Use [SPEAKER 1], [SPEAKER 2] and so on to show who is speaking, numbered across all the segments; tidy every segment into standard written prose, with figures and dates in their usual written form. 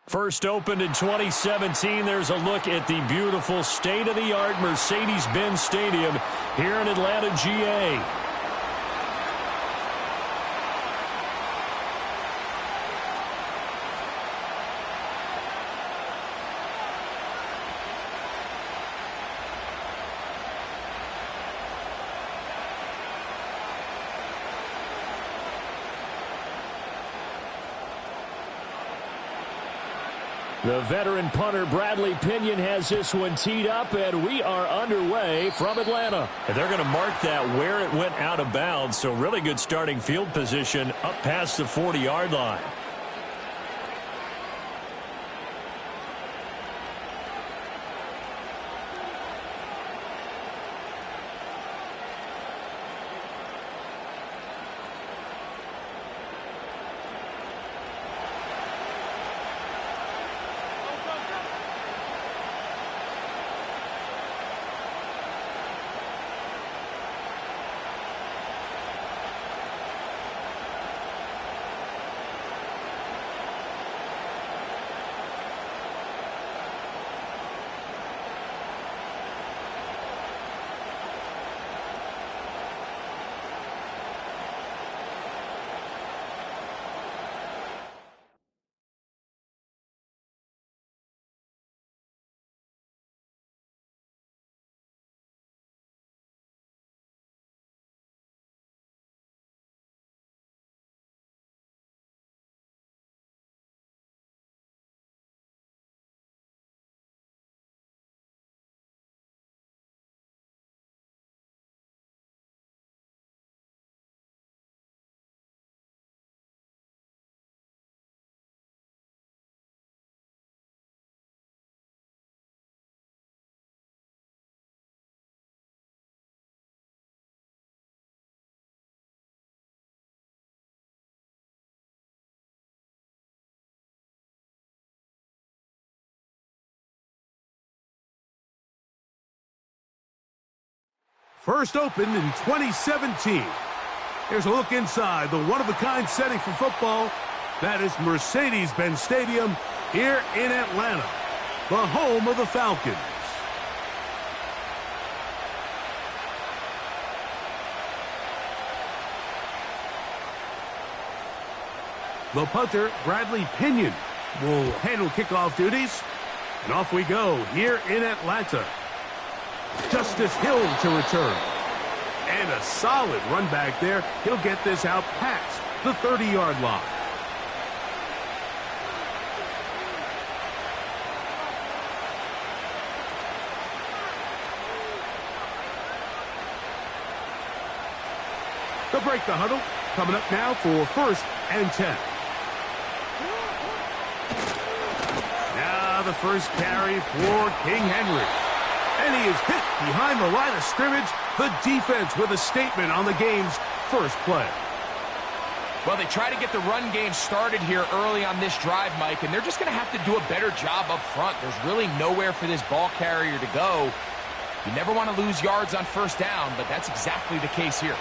[SPEAKER 1] First opened in 2017, there's a look at the beautiful state-of-the-art Mercedes-Benz Stadium here in Atlanta, GA. The veteran punter Bradley Pinion has this one teed up, and we are underway from Atlanta. And they're going to mark that where it went out of bounds, so really good starting field position up past the 40-yard line.
[SPEAKER 2] First opened in 2017. Here's a look inside the one-of-a-kind setting for football. That is Mercedes-Benz Stadium here in Atlanta, the home of the Falcons. The punter, Bradley Pinion, will handle kickoff duties. And off we go here in Atlanta. Justice Hill to return. And a solid run back there. He'll get this out past the 30-yard line. They'll break the huddle. Coming up now for 1st and 10. Now the first carry for King Henry. And he is hit behind the line of scrimmage. The defense with a statement on the game's first play.
[SPEAKER 3] Well, they try to get the run game started here early on this drive, Mike, and they're just going to have to do a better job up front. There's really nowhere for this ball carrier to go. You never want to lose yards on first down, but that's exactly the case here.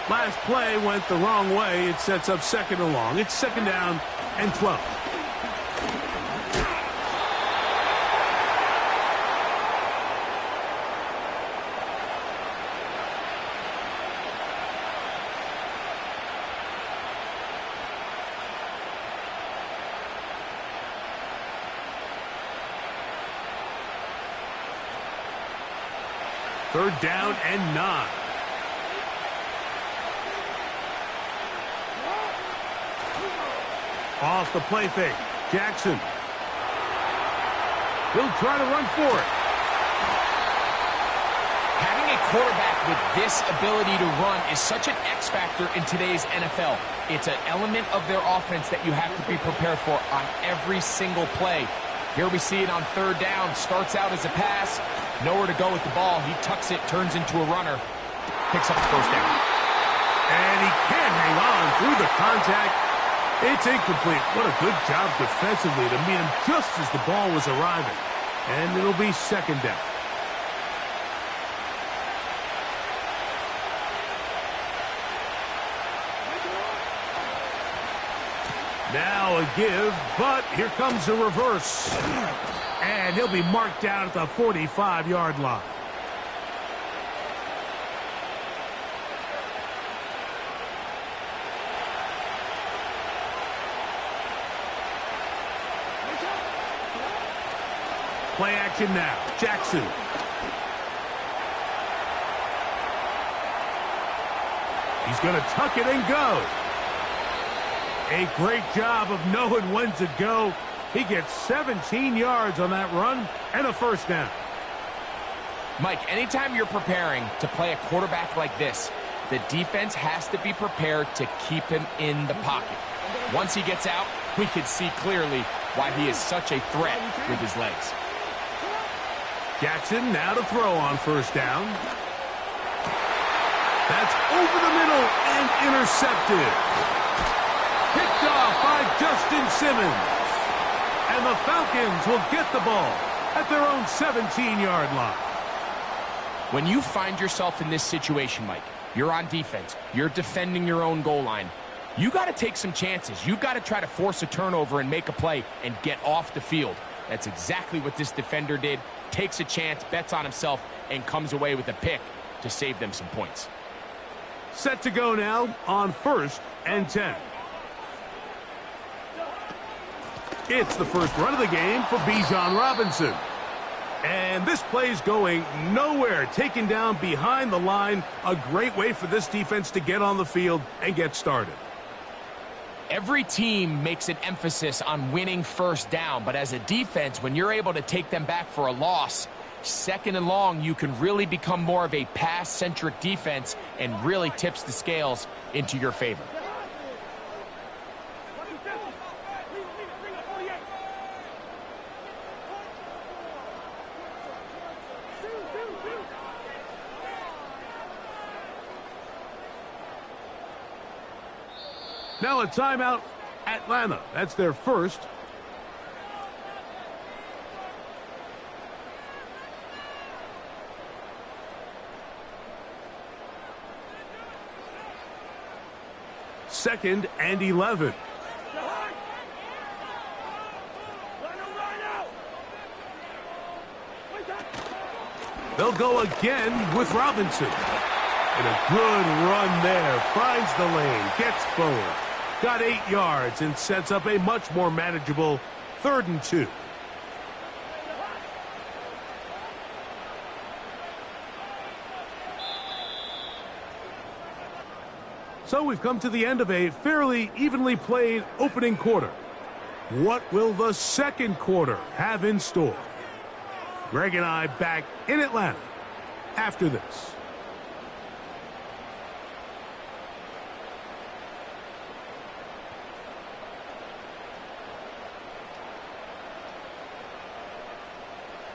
[SPEAKER 2] Last play went the wrong way. It sets up 2nd and long. It's 2nd down and 12. Third down and 9. Off the play fake. Jackson. He'll try to run for it.
[SPEAKER 3] Having a quarterback with this ability to run is such an X factor in today's NFL. It's an element of their offense that you have to be prepared for on every single play. Here we see it on 3rd down. Starts out as a pass. Nowhere to go with the ball. He tucks it, turns into a runner. Picks up the 1st down.
[SPEAKER 2] And he can't hang on through the contact. It's incomplete. What a good job defensively to meet him just as the ball was arriving. And it'll be 2nd down. Now a give, but here comes a reverse. And he'll be marked down at the 45-yard line. Play action now. Jackson. He's going to tuck it and go. A great job of knowing when to go. He gets 17 yards on that run and a first down.
[SPEAKER 3] Mike, anytime you're preparing to play a quarterback like this, the defense has to be prepared to keep him in the pocket. Once he gets out, we can see clearly why he is such a threat with his legs.
[SPEAKER 2] Jackson now to throw on first down. That's over the middle and intercepted. Picked off by Justin Simmons. And the Falcons will get the ball at their own 17-yard line.
[SPEAKER 3] When you find yourself in this situation, Mike, you're on defense, you're defending your own goal line, you got to take some chances. You've got to try to force a turnover and make a play and get off the field. That's exactly what this defender did. Takes a chance, bets on himself, and comes away with a pick to save them some points.
[SPEAKER 2] Set to go now on 1st and 10. It's the first run of the game for Bijan Robinson. And this play's going nowhere. Taken down behind the line. A great way for this defense to get on the field and get started.
[SPEAKER 3] Every team makes an emphasis on winning first down, but as a defense, when you're able to take them back for a loss, 2nd and long, you can really become more of a pass-centric defense and really tips the scales into your favor.
[SPEAKER 2] Now a timeout, Atlanta. That's their first. Second and 11. They'll go again with Robinson. And a good run there. Finds the lane, gets forward. Got 8 yards and sets up a much more manageable 3rd and 2. So we've come to the end of a fairly evenly played opening quarter. What will the second quarter have in store? Greg and I back in Atlanta after this.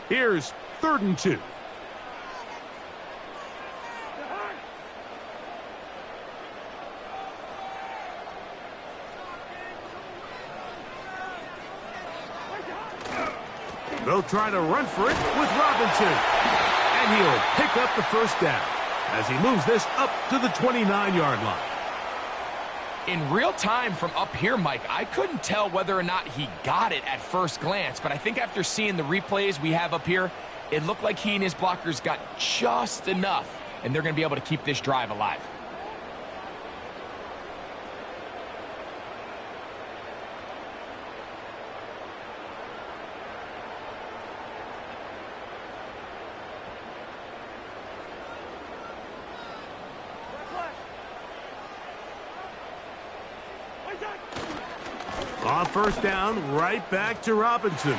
[SPEAKER 2] Here's 3rd and 2. They'll try to run for it with Robinson. And he'll pick up the first down as he moves this up to the 29-yard line.
[SPEAKER 3] In real time from up here, Mike, I couldn't tell whether or not he got it at first glance, but I think after seeing the replays we have up here, it looked like he and his blockers got just enough, and they're going to be able to keep this drive alive.
[SPEAKER 2] On first down, right back to Robinson.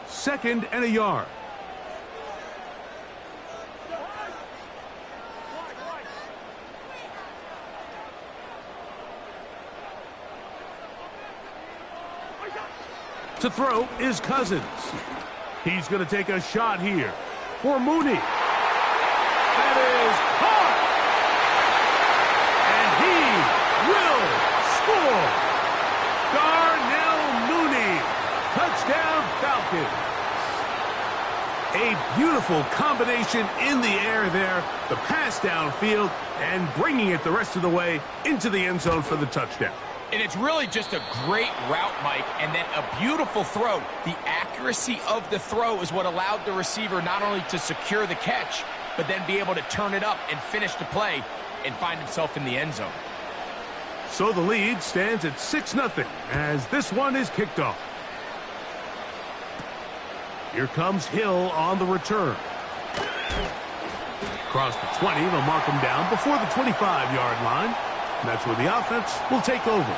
[SPEAKER 2] Second and a yard. To throw is Cousins. He's going to take a shot here for Mooney. That is caught. And he will score. Darnell Mooney Falcons. A beautiful combination in the air there. The pass downfield and bringing it the rest of the way into the end zone for the touchdown.
[SPEAKER 3] And it's really just a great route, Mike, and then a beautiful throw. The accuracy of the throw is what allowed the receiver not only to secure the catch, but then be able to turn it up and finish the play and find himself in the end zone.
[SPEAKER 2] So the lead stands at 6-0 as this one is kicked off. Here comes Hill on the return. Across the 20, they'll mark him down before the 25-yard line. And that's where the offense will take over.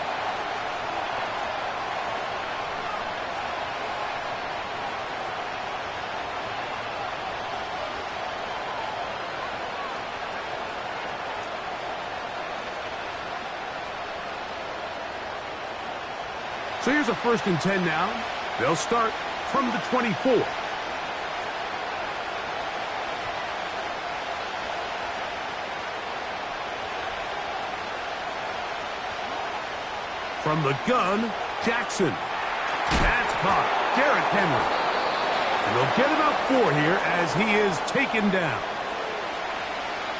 [SPEAKER 2] So here's a 1st and 10 now. They'll start from the 24. From the gun, Jackson. That's caught. Derrick Henry. And they'll get about 4 here as he is taken down.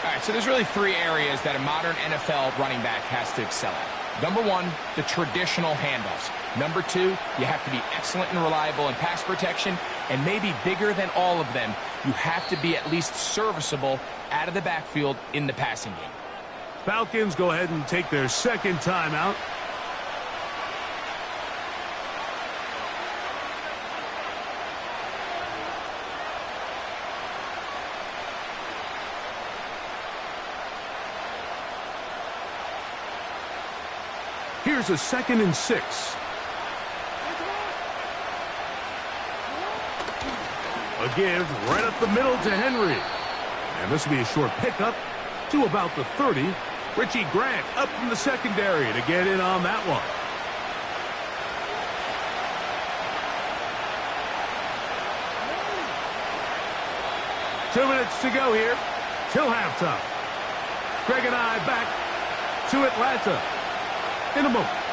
[SPEAKER 3] All right, so there's really 3 areas that a modern NFL running back has to excel at. Number 1, the traditional handoffs. Number 2, you have to be excellent and reliable in pass protection. And maybe bigger than all of them, you have to be at least serviceable out of the backfield in the passing game.
[SPEAKER 2] Falcons go ahead and take their 2nd timeout. Here's a 2nd and 6. A give right up the middle to Henry. And this will be a short pickup to about the 30. Richie Grant up from the secondary to get in on that one. Two minutes to go here till halftime. Greg and I back to Atlanta in a moment.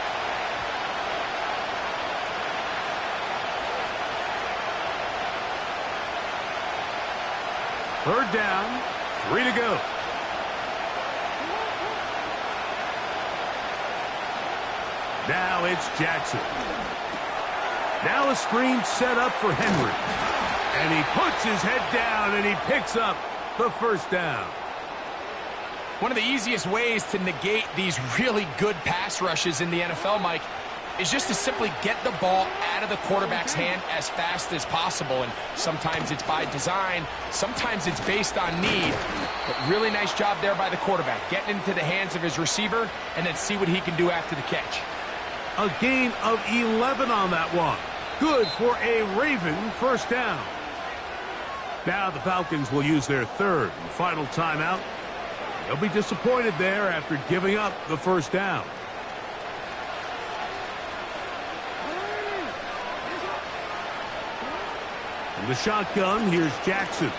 [SPEAKER 2] Third down, 3 to go. Now it's Jackson. Now a screen set up for Henry. And he puts his head down and he picks up the 1st down.
[SPEAKER 3] One of the easiest ways to negate these really good pass rushes in the NFL, Mike, is just to simply get the ball out of the quarterback's hand as fast as possible. And sometimes it's by design, sometimes it's based on need. But really nice job there by the quarterback, getting into the hands of his receiver and then see what he can do after the catch.
[SPEAKER 2] A gain of 11 on that one. Good for a Raven 1st down. Now the Falcons will use their 3rd and final timeout. They'll be disappointed there after giving up the 1st down. From the shotgun, here's Jackson.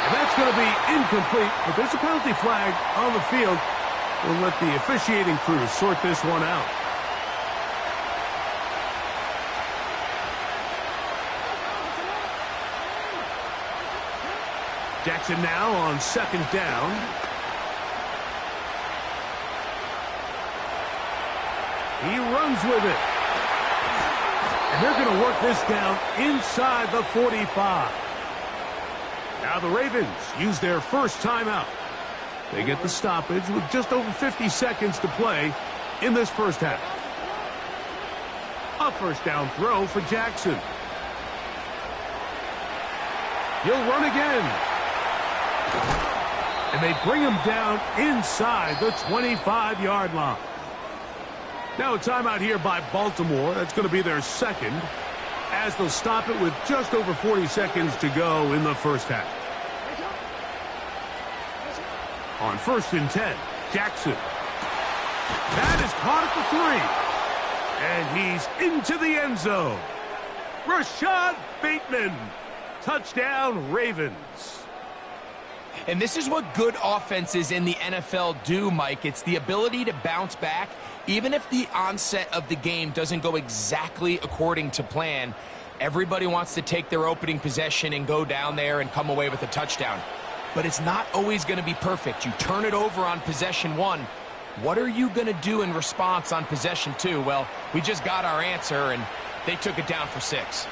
[SPEAKER 2] And that's going to be incomplete, but there's a penalty flag on the field. We'll let the officiating crew sort this one out. Jackson now on 2nd down. He runs with it. And they're going to work this down inside the 45. Now the Ravens use their 1st timeout. They get the stoppage with just over 50 seconds to play in this 1st half. A 1st down throw for Jackson. He'll run again. And they bring him down inside the 25-yard line. Now a timeout here by Baltimore. That's going to be their 2nd, as they'll stop it with just over 40 seconds to go in the 1st half. On 1st and 10, Jackson. That is caught at the 3. And he's into the end zone. Rashad Bateman. Touchdown, Ravens.
[SPEAKER 3] And this is what good offenses in the NFL do, Mike. It's the ability to bounce back, even if the onset of the game doesn't go exactly according to plan. Everybody wants to take their opening possession and go down there and come away with a touchdown. But it's not always going to be perfect. You turn it over on possession 1. What are you going to do in response on possession 2? Well, we just got our answer, and they took it down for 6.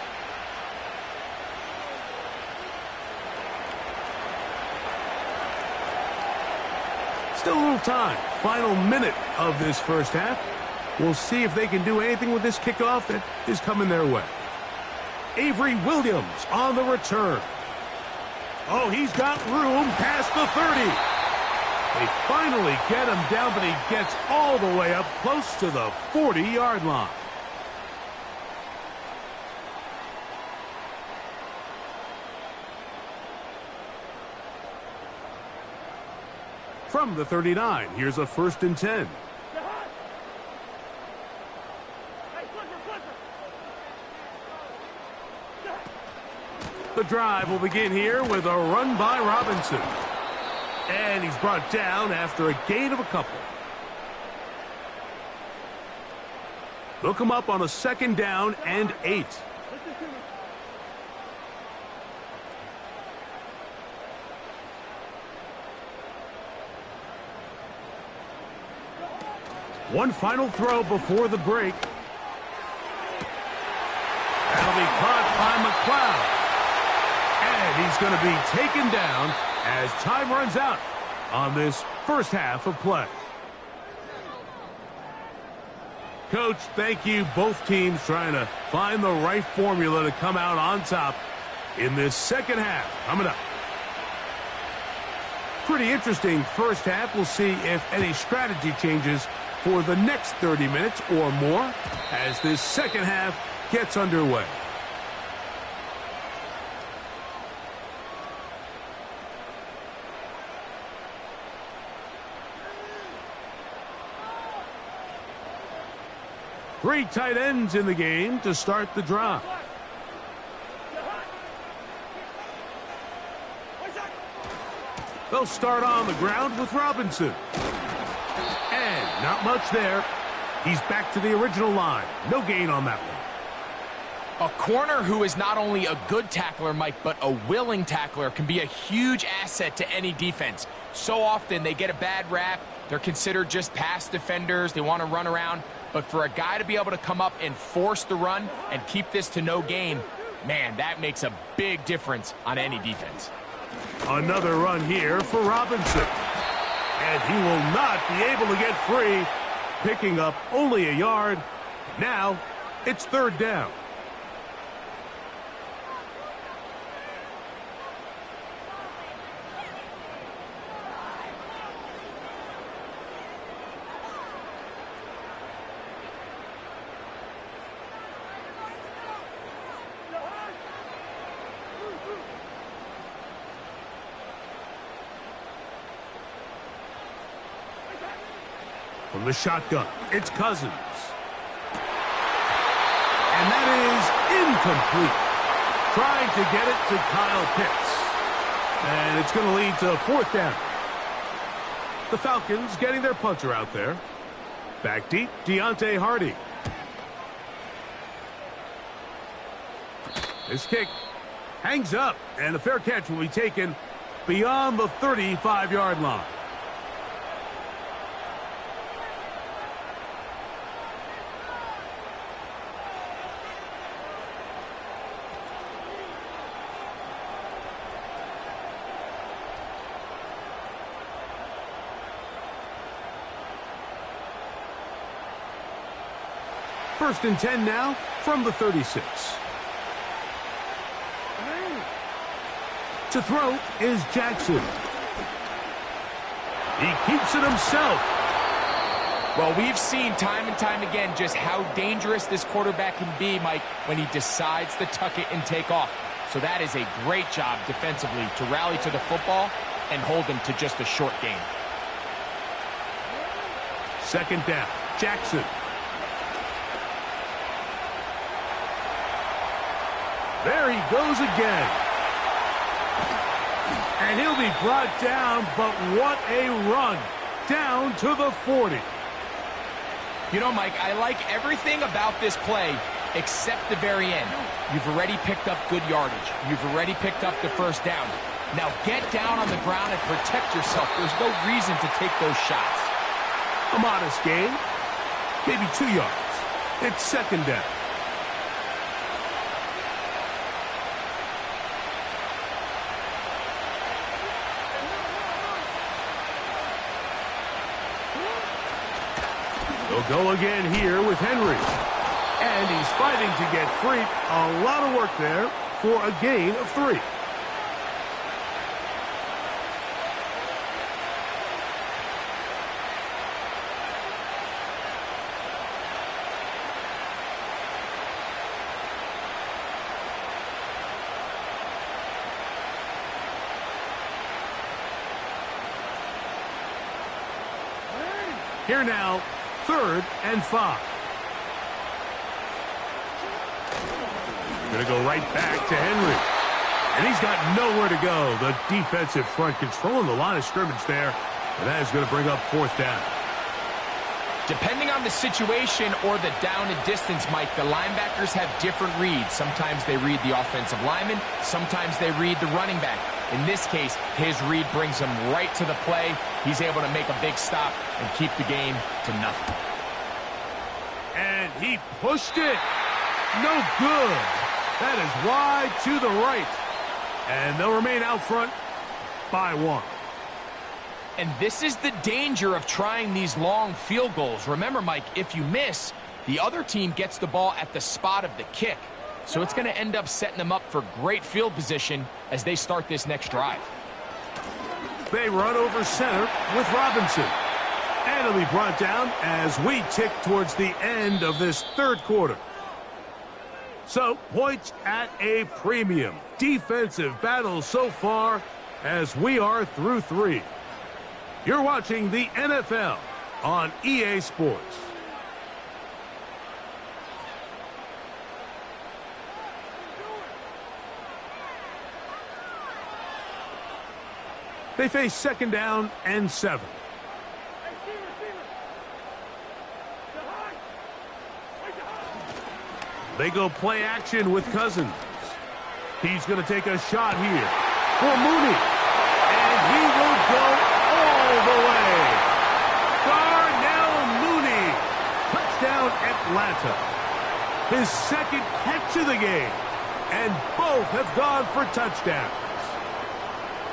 [SPEAKER 2] Still a little time. Final minute of this first half. We'll see if they can do anything with this kickoff that is coming their way. Avery Williams on the return. Oh, he's got room past the 30. They finally get him down, but he gets all the way up close to the 40-yard line. From the 39, here's a 1st and 10. The drive will begin here with a run by Robinson. And he's brought down after a gain of a couple. They'll come up on a 2nd down and 8. One final throw before the break. That'll be caught by McLeod. And he's going to be taken down as time runs out on this first half of play. Coach, thank you. Both teams trying to find the right formula to come out on top in this second half. Coming up. Pretty interesting first half. We'll see if any strategy changes for the next 30 minutes or more as this second half gets underway. Three tight ends in the game to start the drive. They'll start on the ground with Robinson. And not much there. He's back to the original line. No gain on that one.
[SPEAKER 3] A corner who is not only a good tackler, Mike, but a willing tackler can be a huge asset to any defense. So often they get a bad rap. They're considered just pass defenders. They want to run around. But for a guy to be able to come up and force the run and keep this to no gain, man, that makes a big difference on any defense.
[SPEAKER 2] Another run here for Robinson. And he will not be able to get free, picking up only a yard. Now it's 3rd down. From the shotgun, it's Cousins. And that is incomplete. Trying to get it to Kyle Pitts. And it's going to lead to 4th down. The Falcons getting their punter out there. Back deep, Deontay Hardy. This kick hangs up, and a fair catch will be taken beyond the 35-yard line. First and 10 now from the 36. To throw is Jackson. He keeps it himself.
[SPEAKER 3] Well, we've seen time and time again just how dangerous this quarterback can be, Mike, when he decides to tuck it and take off. So that is a great job defensively to rally to the football and hold him to just a short gain.
[SPEAKER 2] 2nd down, Jackson. There he goes again. And he'll be brought down, but what a run. Down to the 40.
[SPEAKER 3] You know, Mike, I like everything about this play except the very end. You've already picked up good yardage. You've already picked up the first down. Now get down on the ground and protect yourself. There's no reason to take those shots.
[SPEAKER 2] A modest gain, maybe 2 yards. It's second down. They'll go again here with Henry. And he's fighting to get free. A lot of work there for a gain of 3. Here now, 3rd and 5. Going to go right back to Henry. And he's got nowhere to go. The defensive front controlling the line of scrimmage there. And that is going to bring up 4th down.
[SPEAKER 3] Depending on the situation or the down and distance, Mike, the linebackers have different reads. Sometimes they read the offensive lineman. Sometimes they read the running back. In this case, his read brings him right to the play. He's able to make a big stop and keep the game to nothing.
[SPEAKER 2] And he pushed it. No good. That is wide to the right. And they'll remain out front by 1.
[SPEAKER 3] And this is the danger of trying these long field goals. Remember, Mike, if you miss, the other team gets the ball at the spot of the kick. So it's going to end up setting them up for great field position as they start this next drive.
[SPEAKER 2] They run over center with Robinson. And he'll be brought down as we tick towards the end of this 3rd quarter. So, points at a premium. Defensive battle so far as we are through 3. You're watching the NFL on EA Sports. They face 2nd down and 7. They go play action with Cousins. He's going to take a shot here for Mooney. And he will go all the way. Darnell Mooney. Touchdown Atlanta. His 2nd catch of the game. And both have gone for touchdowns.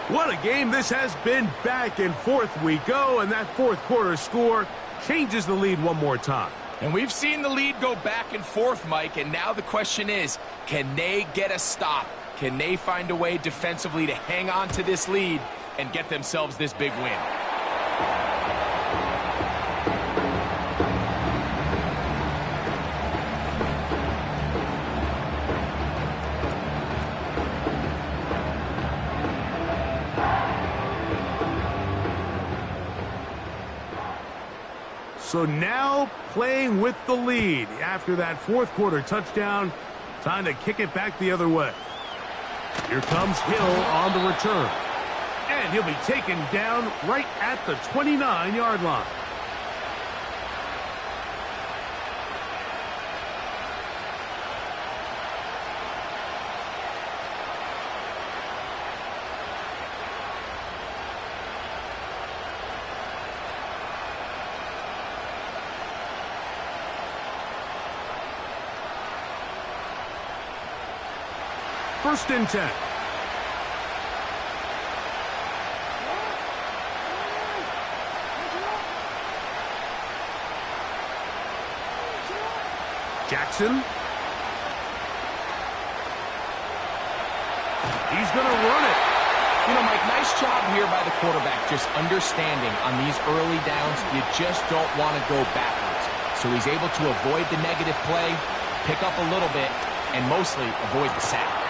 [SPEAKER 2] What a game this has been. Back and forth we go. And that 4th quarter score changes the lead one more time.
[SPEAKER 3] And we've seen the lead go back and forth, Mike, and now the question is, can they get a stop? Can they find a way defensively to hang on to this lead and get themselves this big win?
[SPEAKER 2] So now playing with the lead after that 4th quarter touchdown. Time to kick it back the other way. Here comes Hill on the return. And he'll be taken down right at the 29-yard line. First and 10. Jackson. He's going to run it.
[SPEAKER 3] You know, Mike, nice job here by the quarterback, just understanding on these early downs, you just don't want to go backwards. So he's able to avoid the negative play, pick up a little bit, and mostly avoid the sack.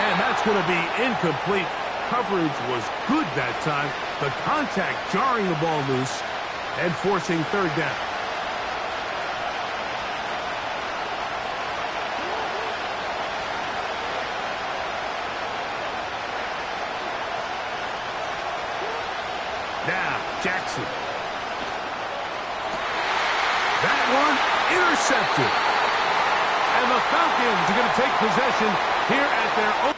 [SPEAKER 2] And that's going to be incomplete. Coverage was good that time. The contact jarring the ball loose and forcing 3rd down. Jackson. That one intercepted. And the Falcons are going to take possession here at their own.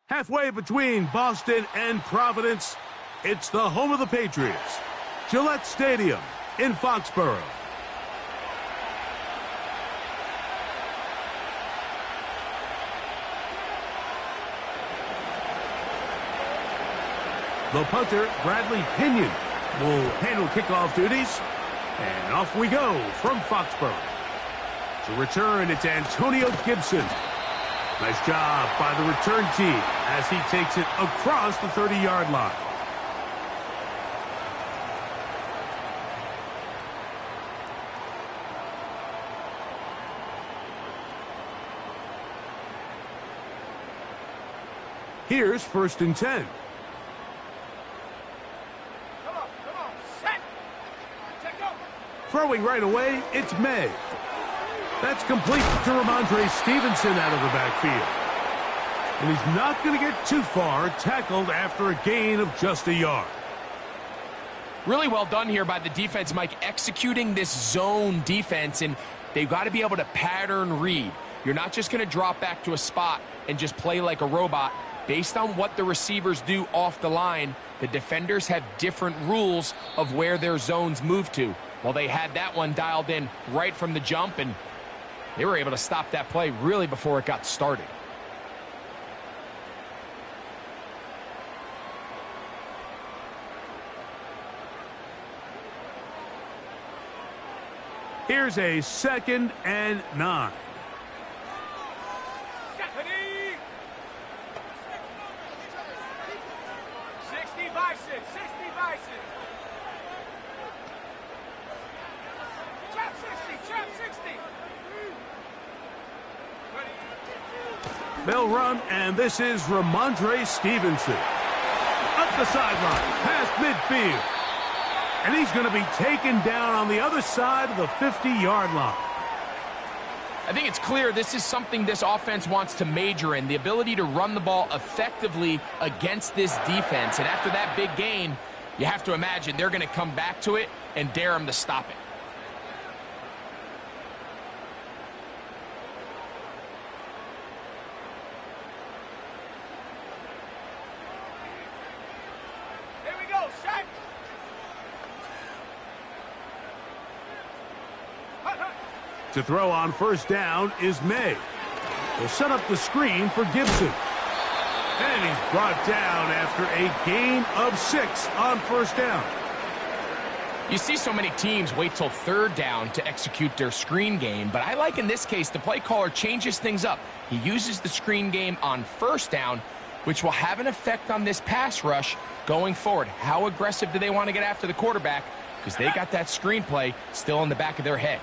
[SPEAKER 2] Halfway between Boston and Providence, it's the home of the Patriots, Gillette Stadium in Foxborough. The punter, Bradley Pinion, will handle kickoff duties. And off we go from Foxborough. To return, it's Antonio Gibson. Nice job by the return team as he takes it across the 30-yard line. Here's 1st and 10. Throwing right away, it's May. That's complete to Ramondre Stevenson out of the backfield. And he's not going to get too far, tackled after a gain of just a yard.
[SPEAKER 3] Really well done here by the defense, Mike, executing this zone defense, and they've got to be able to pattern read. You're not just going to drop back to a spot and just play like a robot. Based on what the receivers do off the line, the defenders have different rules of where their zones move to. Well, they had that one dialed in right from the jump, and they were able to stop that play really before it got started.
[SPEAKER 2] Here's a 2nd and 9. They'll run, and this is Ramondre Stevenson. Up the sideline, past midfield. And he's going to be taken down on the other side of the 50-yard line.
[SPEAKER 3] I think it's clear this is something this offense wants to major in, the ability to run the ball effectively against this defense. And after that big gain, you have to imagine they're going to come back to it and dare them to stop it.
[SPEAKER 2] To throw on 1st down is May. He'll set up the screen for Gibson. And he's brought down after a gain of 6 on 1st down.
[SPEAKER 3] You see so many teams wait till third down to execute their screen game, but I like in this case the play caller changes things up. He uses the screen game on first down, which will have an effect on this pass rush going forward. How aggressive do they want to get after the quarterback? Because they got that screen play still in the back of their head.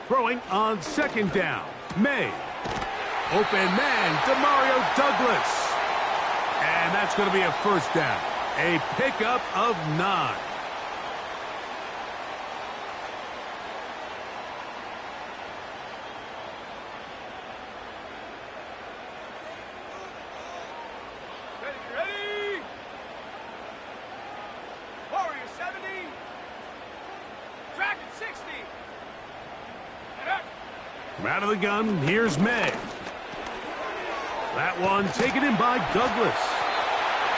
[SPEAKER 2] Throwing on second down. May. Open man, Demario Douglas. And that's going to be a first down. A pickup of 9.
[SPEAKER 4] Ready? Warrior 70. Dragon 60.
[SPEAKER 2] From out of the gun, here's May. That one taken in by Douglas.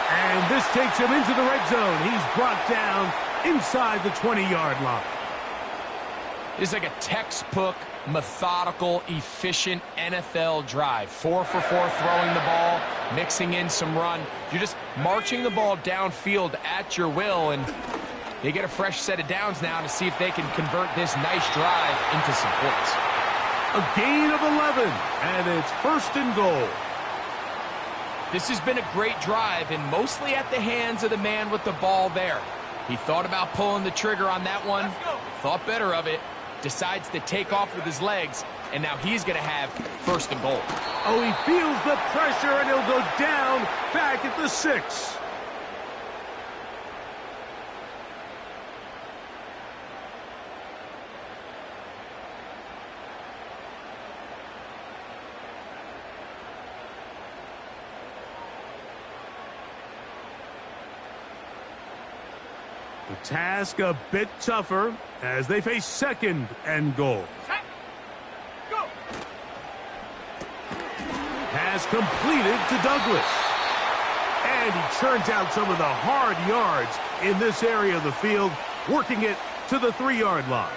[SPEAKER 2] And this takes him into the red zone. He's brought down inside the 20-yard line.
[SPEAKER 3] This is like a textbook, methodical, efficient NFL drive. 4 for 4 throwing the ball, mixing in some run. You're just marching the ball downfield at your will, and they get a fresh set of downs now to see if they can convert this nice drive into some points.
[SPEAKER 2] A gain of 11, and it's first and goal.
[SPEAKER 3] This has been a great drive, and mostly at the hands of the man with the ball there. He thought about pulling the trigger on that one, thought better of it, decides to take off with his legs, and now he's going to have first and goal.
[SPEAKER 2] Oh, he feels the pressure, and he'll go down back at the 6. The task a bit tougher as they face second and goal.
[SPEAKER 4] Go.
[SPEAKER 2] Pass completed to Douglas. And he churns out some of the hard yards in this area of the field, working it to the 3-yard line.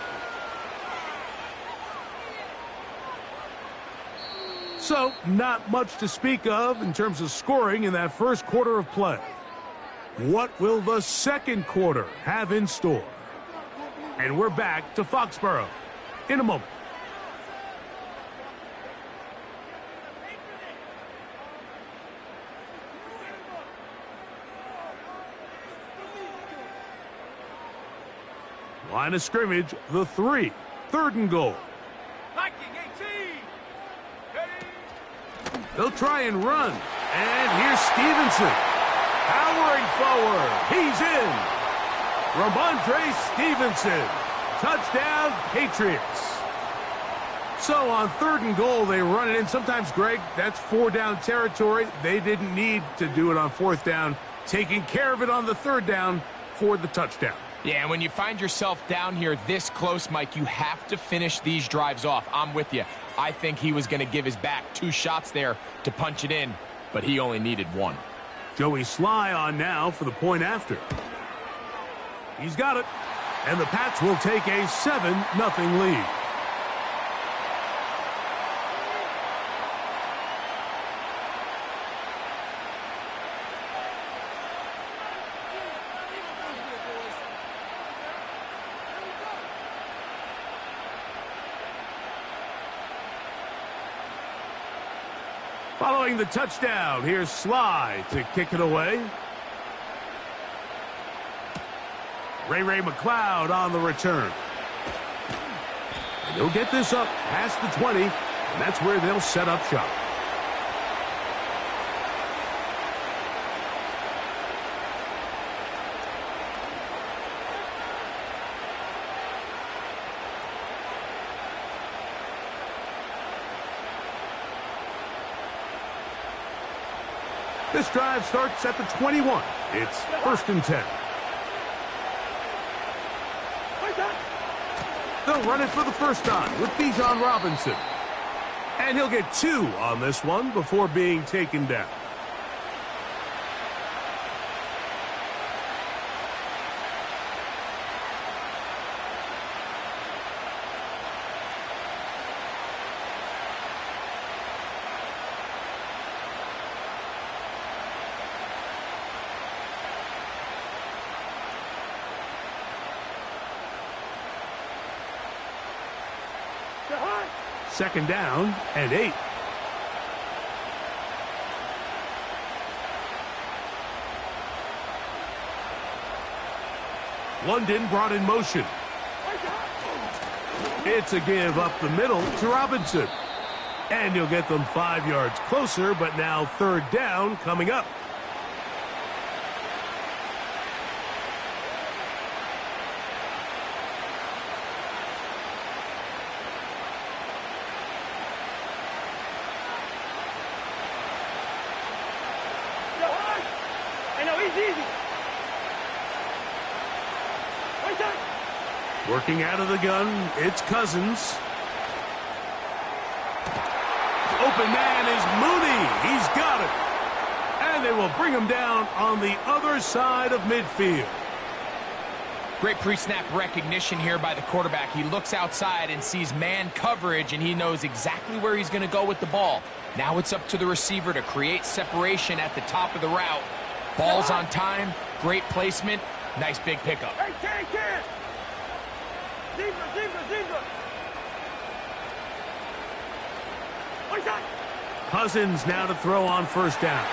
[SPEAKER 2] So, not much to speak of in terms of scoring in that first quarter of play. What will the second quarter have in store? And we're back to Foxborough in a moment. Line of scrimmage, the 3. Third and goal.
[SPEAKER 4] Viking 18. Ready?
[SPEAKER 2] They'll try and run. And here's Stevenson. Powering forward. He's in. Ramondre Stevenson. Touchdown, Patriots. So on third and goal, they run it in. Sometimes, Greg, that's 4-down territory. They didn't need to do it on 4th down. Taking care of it on the 3rd down for the touchdown.
[SPEAKER 3] Yeah, when you find yourself down here this close, Mike, you have to finish these drives off. I'm with you. I think he was going to give his back 2 shots there to punch it in, but he only needed 1.
[SPEAKER 2] Joey Sly on now for the point after. He's got it. And the Pats will take a 7-0 lead. Following the touchdown, here's Sly to kick it away. Ray McLeod on the return. And he'll get this up past the 20, and that's where they'll set up shop. This drive starts at the 21. It's 1st and 10. They'll run it for the first time with Bijan Robinson. And he'll get 2 on this one before being taken down. Second down and 8. London brought in motion. It's a give up the middle to Robinson. And you'll get them 5 yards closer, but now third down coming up. Working out of the gun, it's Cousins. Open man is Mooney. He's got it. And they will bring him down on the other side of midfield.
[SPEAKER 3] Great pre-snap recognition here by the quarterback. He looks outside and sees man coverage, and he knows exactly where he's going to go with the ball. Now it's up to the receiver to create separation at the top of the route. Ball's on time, great placement, nice big pickup.
[SPEAKER 4] Hey, kid! Zebra!
[SPEAKER 2] Cousins now to throw on first down.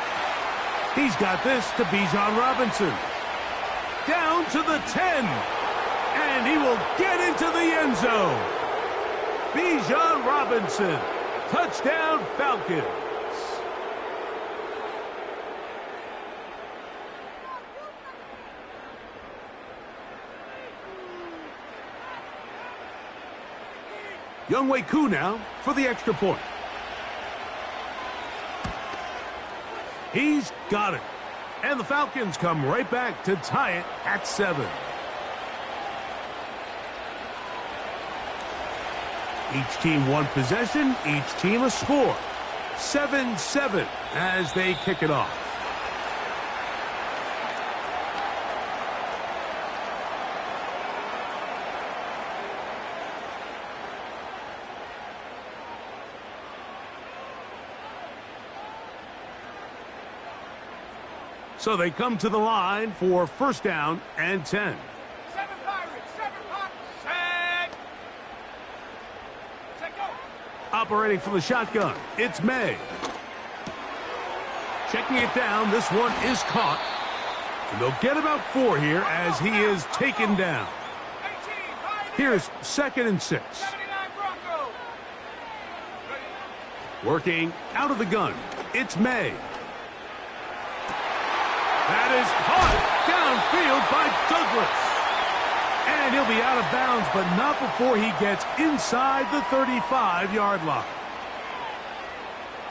[SPEAKER 2] He's got this to Bijan Robinson. Down to the 10. And he will get into the end zone. Bijan Robinson. Touchdown Falcons. Younghoe Koo now for the extra point. He's got it. And the Falcons come right back to tie it at 7. Each team one possession, each team a score. 7-7 as they kick it off. So they come to the line for first down and 10.
[SPEAKER 4] 7 Pirates, 7 Pop, set. Set, go.
[SPEAKER 2] Operating from the shotgun, it's May. Checking it down, this one is caught. And they'll get about 4 here as he is taken down.
[SPEAKER 4] 18, Pioneers.
[SPEAKER 2] Here's second and 6.
[SPEAKER 4] 79 Broncos.
[SPEAKER 2] Working out of the gun, it's May. That is caught downfield by Douglas. And he'll be out of bounds, but not before he gets inside the 35-yard line.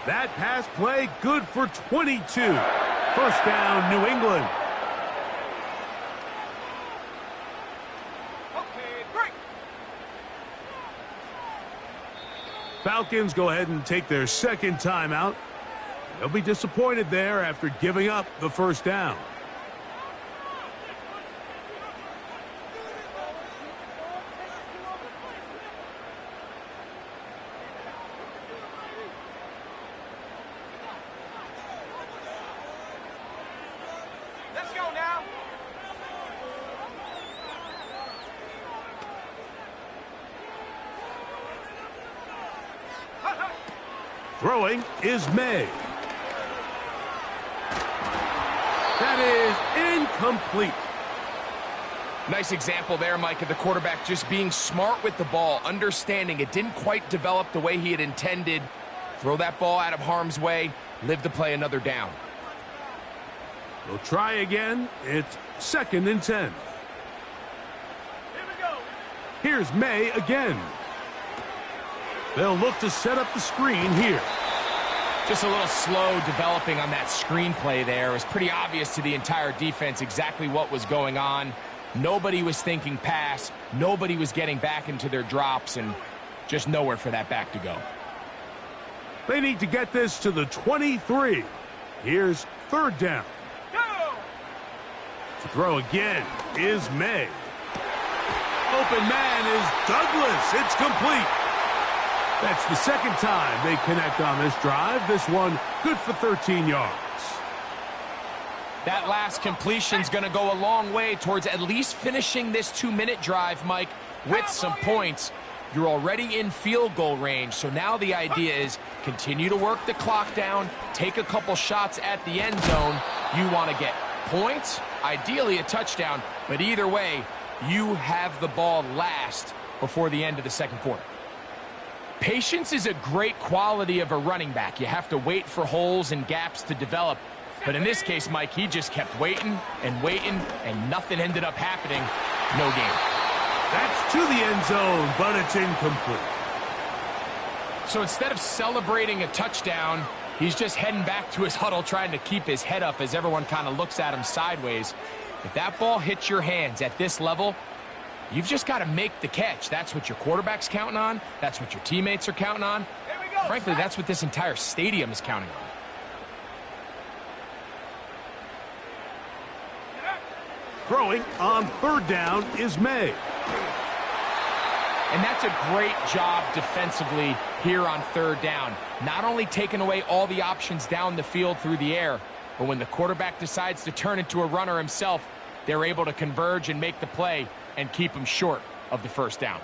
[SPEAKER 2] That pass play good for 22. First down, New England.
[SPEAKER 4] Okay, break.
[SPEAKER 2] Falcons go ahead and take their second timeout. They'll be disappointed there after giving up the first down.
[SPEAKER 4] Let's go now.
[SPEAKER 2] Throwing is May. That is incomplete.
[SPEAKER 3] Nice example there, Mike, of the quarterback just being smart with the ball, understanding it didn't quite develop the way he had intended. Throw that ball out of harm's way, live to play another down.
[SPEAKER 2] We'll try again. It's second and 10.
[SPEAKER 4] Here we go.
[SPEAKER 2] Here's May again. They'll look to set up the screen here.
[SPEAKER 3] Just a little slow developing on that screenplay there. It was pretty obvious to the entire defense exactly what was going on. Nobody was thinking pass. Nobody was getting back into their drops, and just nowhere for that back to go.
[SPEAKER 2] They need to get this to the 23. Here's third down.
[SPEAKER 4] Go.
[SPEAKER 2] To throw again is May. Open man is Douglas. It's complete. That's the second time they connect on this drive. This one good for 13 yards.
[SPEAKER 3] That last completion's going to go a long way towards at least finishing this 2-minute drive, Mike, with some points. You're already in field goal range, so now the idea is continue to work the clock down, take a couple shots at the end zone. You want to get points, ideally a touchdown, but either way, you have the ball last before the end of the second quarter. Patience is a great quality of a running back. You have to wait for holes and gaps to develop. But in this case, Mike, he just kept waiting, and nothing ended up happening. No game.
[SPEAKER 2] That's to the end zone, but it's incomplete.
[SPEAKER 3] So instead of celebrating a touchdown, he's just heading back to his huddle trying to keep his head up as everyone kind of looks at him sideways. If that ball hits your hands at this level, you've just got to make the catch. That's what your quarterback's counting on. That's what your teammates are counting on. Frankly, that's what this entire stadium is counting on.
[SPEAKER 2] Throwing on third down is May.
[SPEAKER 3] And that's a great job defensively here on third down. Not only taking away all the options down the field through the air, but when the quarterback decides to turn into a runner himself, they're able to converge and make the play and keep him short of the first down.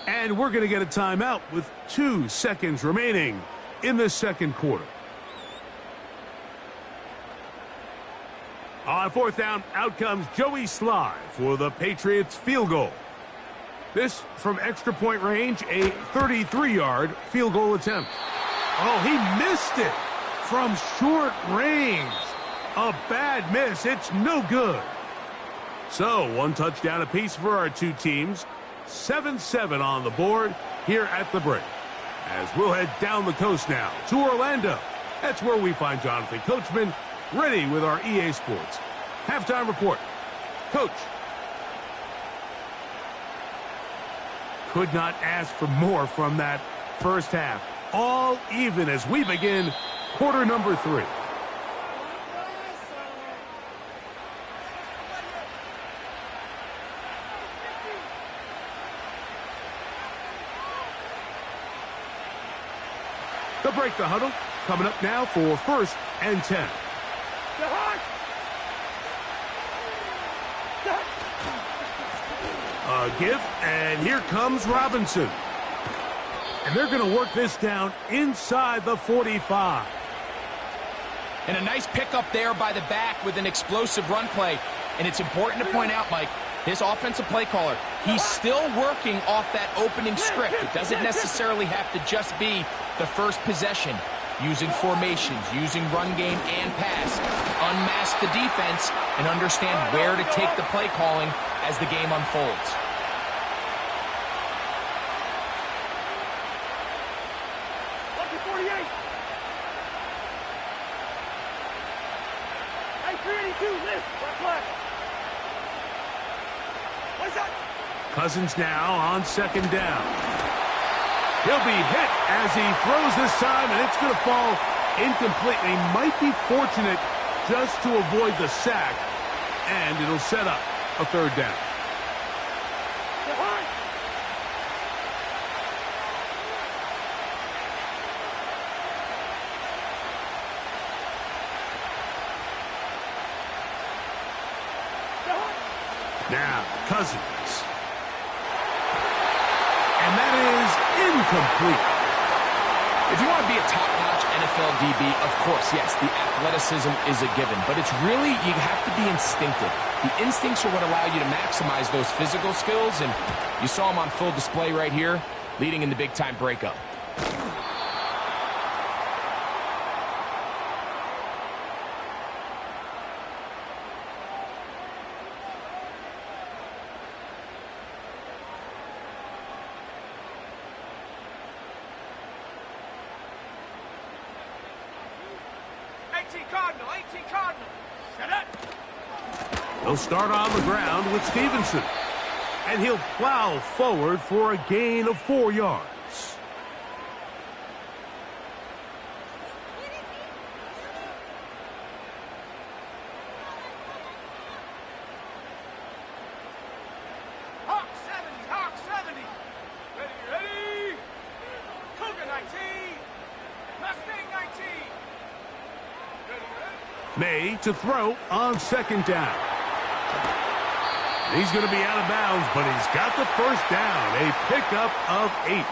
[SPEAKER 2] And we're going to get a timeout with 2 seconds remaining in the second quarter. On fourth down, out comes Joey Sly for the Patriots field goal. This from extra point range, a 33-yard field goal attempt. Oh, he missed it from short range. A bad miss. It's no good. So, 1 touchdown apiece for our 2 teams. 7-7 on the board here at the break. As we'll head down the coast now to Orlando. That's where we find Jonathan Coachman ready with our EA Sports halftime report. Coach. Could not ask for more from that first half. All even as we begin quarter number 3. They'll break the huddle. Coming up now for 1st and 10. A give, and here comes Robinson. And they're going to work this down inside the 45.
[SPEAKER 3] And a nice pickup there by the back with an explosive run play. And it's important to point out, Mike, this offensive play caller, he's still working off that opening script. It doesn't necessarily have to just be the first possession. Using formations, using run game and pass, unmask the defense, and understand where to take the play calling as the game unfolds.
[SPEAKER 2] Cousins now on second down. He'll be hit as he throws this time, and it's going to fall incomplete. He might be fortunate just to avoid the sack, and it'll set up a third down. Now, Cousins. And that is incomplete.
[SPEAKER 3] If you want to be a top-notch NFL DB, of course, yes, the athleticism is a given. But it's really, you have to be instinctive. The instincts are what allow you to maximize those physical skills. And you saw him on full display right here, leading in the big-time breakup.
[SPEAKER 2] They'll start on the ground with Stevenson. And he'll plow forward for a gain of 4 yards.
[SPEAKER 4] Hawk 70. Ready. Cougar 19. Mustang 19.
[SPEAKER 2] May to throw on second down. He's going to be out of bounds, but he's got the first down. A pickup of 8.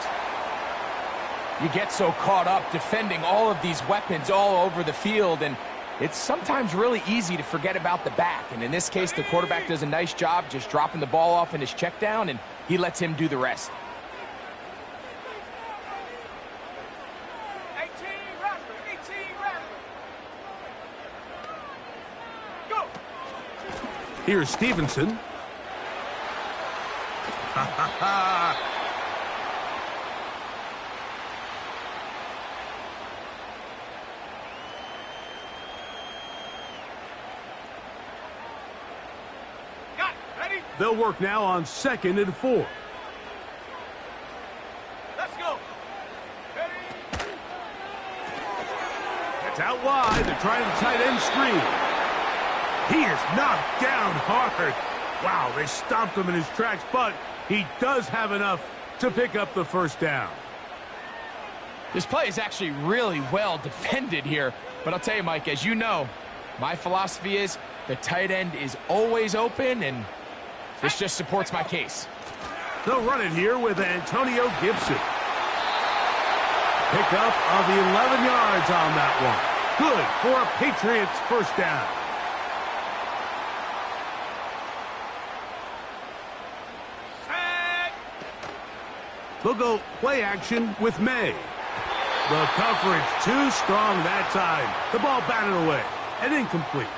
[SPEAKER 3] You get so caught up defending all of these weapons all over the field, and it's sometimes really easy to forget about the back. And in this case, the quarterback does a nice job just dropping the ball off in his check down, and he lets him do the rest.
[SPEAKER 4] 18 Rattler. Go.
[SPEAKER 2] Here's Stevenson.
[SPEAKER 4] Got it. Ready?
[SPEAKER 2] They'll work now on 2nd and 4.
[SPEAKER 4] Let's go. Ready?
[SPEAKER 2] It's out wide. They're trying to tight end screen. He is knocked down hard. Wow, they stopped him in his tracks, but he does have enough to pick up the first down.
[SPEAKER 3] This play is actually really well defended here. But I'll tell you, Mike, as you know, my philosophy is the tight end is always open, and this just supports my case.
[SPEAKER 2] They'll run it here with Antonio Gibson. Pick up of the 11 yards on that one. Good for a Patriots first down. They'll go play action with May. The coverage too strong that time. The ball batted away and incomplete.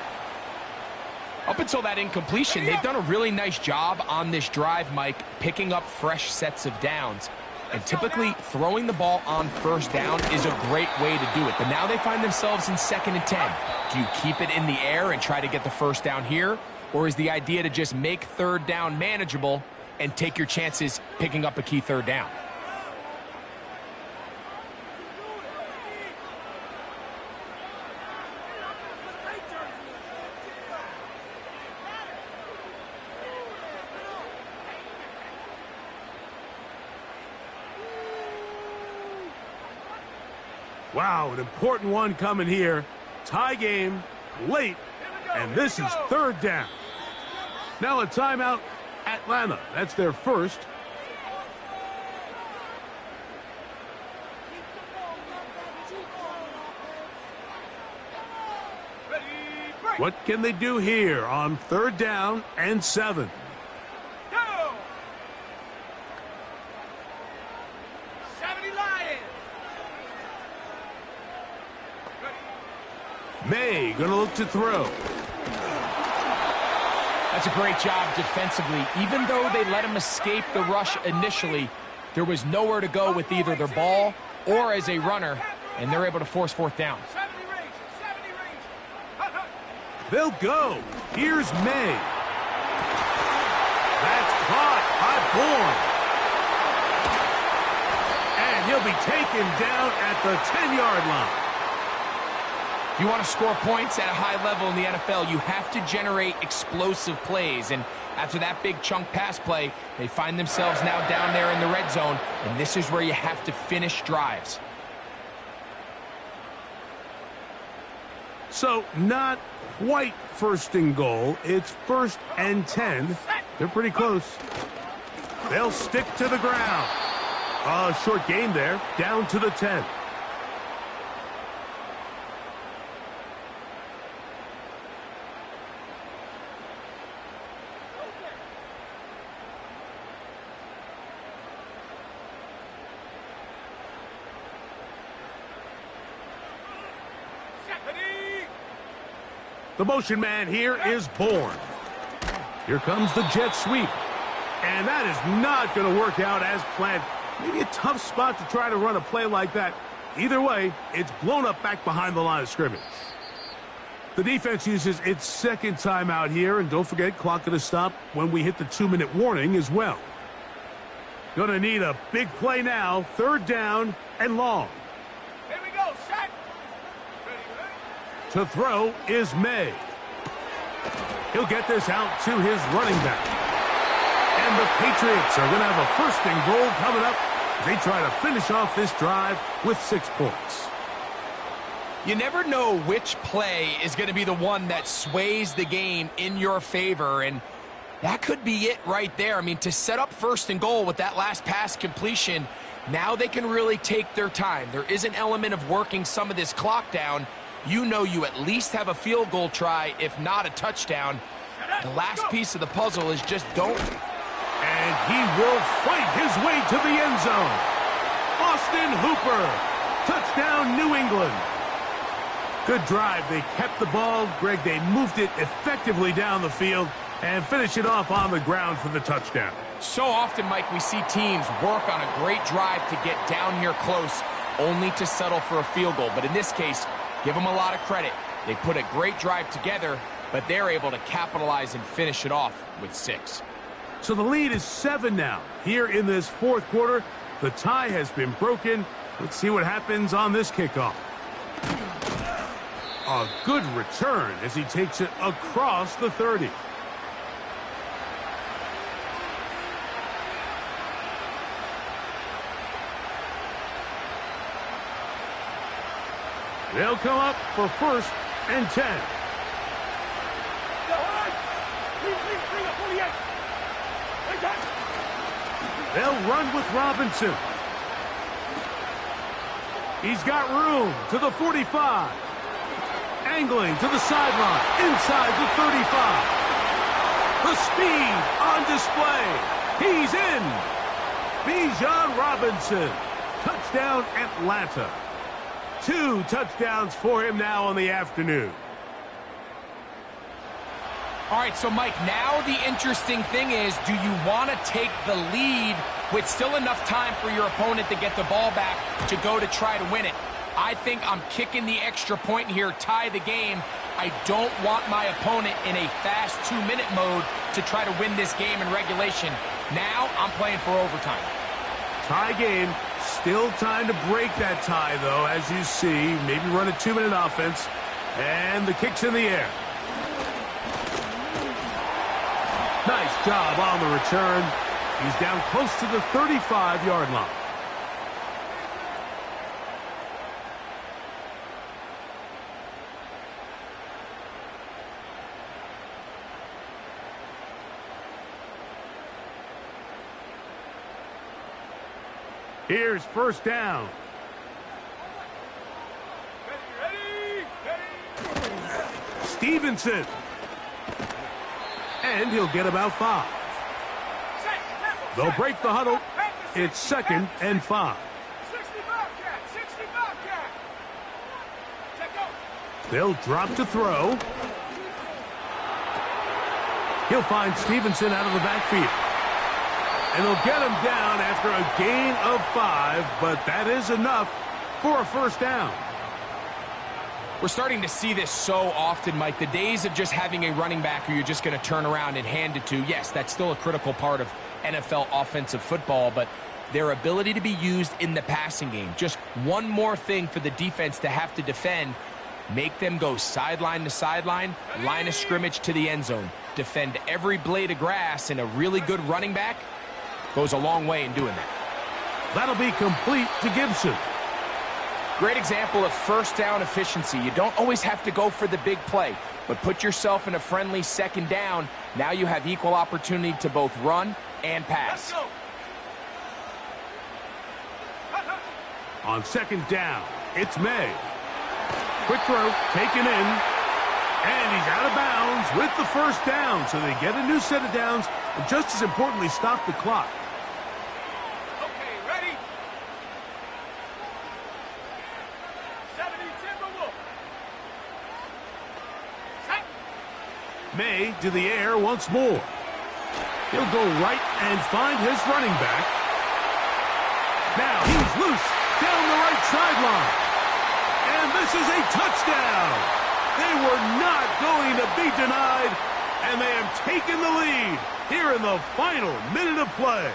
[SPEAKER 3] Up until that incompletion, they've done a really nice job on this drive, Mike, picking up fresh sets of downs. And typically, throwing the ball on first down is a great way to do it. But now they find themselves in 2nd and 10. Do you keep it in the air and try to get the first down here? Or is the idea to just make 3rd down manageable and take your chances picking up a key 3rd down?
[SPEAKER 2] Wow, an important one coming here. Tie game, late, and this is 3rd down. Now a timeout, Atlanta. That's their first. What can they do here on 3rd down and 7?
[SPEAKER 4] Go. 70 Lions.
[SPEAKER 2] May gonna look to throw.
[SPEAKER 3] That's a great job defensively. Even though they let him escape the rush initially, there was nowhere to go with either their ball or as a runner, and they're able to force 4th down.
[SPEAKER 4] 70 range. 70 range. Hut, hut.
[SPEAKER 2] They'll go. Here's May. That's caught by Bourne. And he'll be taken down at the 10-yard line.
[SPEAKER 3] If you want to score points at a high level in the NFL, you have to generate explosive plays. And after that big chunk pass play, they find themselves now down there in the red zone, and this is where you have to finish drives.
[SPEAKER 2] So not quite 1st and goal. It's 1st and 10. They're pretty close. They'll stick to the ground. A short gain there, down to the 10. The motion man here is Bourne. Here comes the jet sweep. And that is not going to work out as planned. Maybe a tough spot to try to run a play like that. Either way, it's blown up back behind the line of scrimmage. The defense uses its 2nd timeout here. And don't forget, clock going to stop when we hit the 2-minute warning as well. Going to need a big play now. 3rd down and long.
[SPEAKER 4] Here we go. Set. Ready, ready.
[SPEAKER 2] To throw is May. He'll get this out to his running back. And the Patriots are going to have a 1st and goal coming up. They try to finish off this drive with 6 points.
[SPEAKER 3] You never know which play is going to be the one that sways the game in your favor, and that could be it right there. I mean, to set up 1st and goal with that last pass completion, now they can really take their time. There is an element of working some of this clock down. You know you at least have a field goal try, if not a touchdown. The last piece of the puzzle is just don't.
[SPEAKER 2] And he will fight his way to the end zone. Austin Hooper, touchdown New England. Good drive. They kept the ball. Greg, they moved it effectively down the field and finish it off on the ground for the touchdown.
[SPEAKER 3] So often, Mike, we see teams work on a great drive to get down here close, only to settle for a field goal. But in this case, give them a lot of credit. They put a great drive together, but they're able to capitalize and finish it off with 6.
[SPEAKER 2] So the lead is 7 now. Here in this 4th quarter, the tie has been broken. Let's see what happens on this kickoff. A good return as he takes it across the 30. They'll come up for 1st and 10. They'll run with Robinson. He's got room to the 45. Angling to the sideline, inside the 35. The speed on display. He's in. Bijan Robinson. Touchdown, Atlanta. 2 touchdowns for him now on the afternoon.
[SPEAKER 3] All right, so Mike, now the interesting thing is, do you want to take the lead with still enough time for your opponent to get the ball back to go to try to win it? I think I'm kicking the extra point here, tie the game. I don't want my opponent in a fast 2-minute mode to try to win this game in regulation. Now I'm playing for overtime.
[SPEAKER 2] Tie game. Still time to break that tie, though, as you see. Maybe run a 2-minute offense. And the kick's in the air. Nice job on the return. He's down close to the 35-yard line. Here's 1st down. Stevenson. And he'll get about 5. They'll break the huddle. It's 2nd and 5. They'll drop to throw. He'll find Stevenson out of the backfield. And they'll get him down after a gain of 5, but that is enough for a 1st down.
[SPEAKER 3] We're starting to see this so often, Mike. The days of just having a running back who you're just going to turn around and hand it to, yes, that's still a critical part of NFL offensive football, but their ability to be used in the passing game, just one more thing for the defense to have to defend, make them go sideline to sideline, line of scrimmage to the end zone, defend every blade of grass, and a really good running back goes a long way in doing that.
[SPEAKER 2] That'll be complete to Gibson.
[SPEAKER 3] Great example of 1st down efficiency. You don't always have to go for the big play, but put yourself in a friendly 2nd down. Now you have equal opportunity to both run and pass.
[SPEAKER 2] On 2nd down, it's May. Quick throw, taken in, and he's out of bounds with the 1st down. So they get a new set of downs, and just as importantly, stop the clock. May to the air once more. He'll go right and find his running back. Now he's loose down the right sideline. And this is a touchdown. They were not going to be denied, and they have taken the lead here in the final minute of play.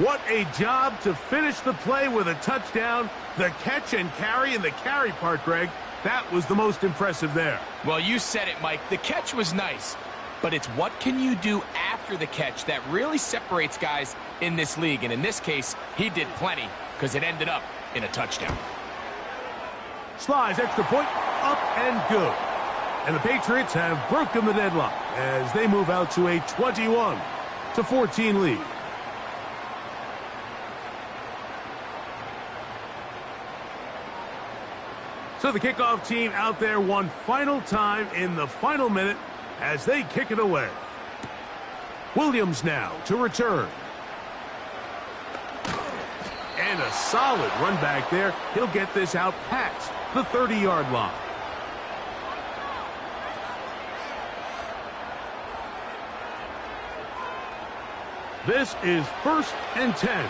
[SPEAKER 2] What a job to finish the play with a touchdown. The catch and carry, and the carry part, Greg, that was the most impressive there.
[SPEAKER 3] Well, you said it, Mike. The catch was nice, but it's what can you do after the catch that really separates guys in this league. And in this case, he did plenty because it ended up in a touchdown.
[SPEAKER 2] Slides, extra point, up and good. And the Patriots have broken the deadlock as they move out to a 21-14 lead. So the kickoff team out there one final time in the final minute as they kick it away. Williams now to return. And a solid run back there. He'll get this out past the 30-yard line. This is 1st and 10.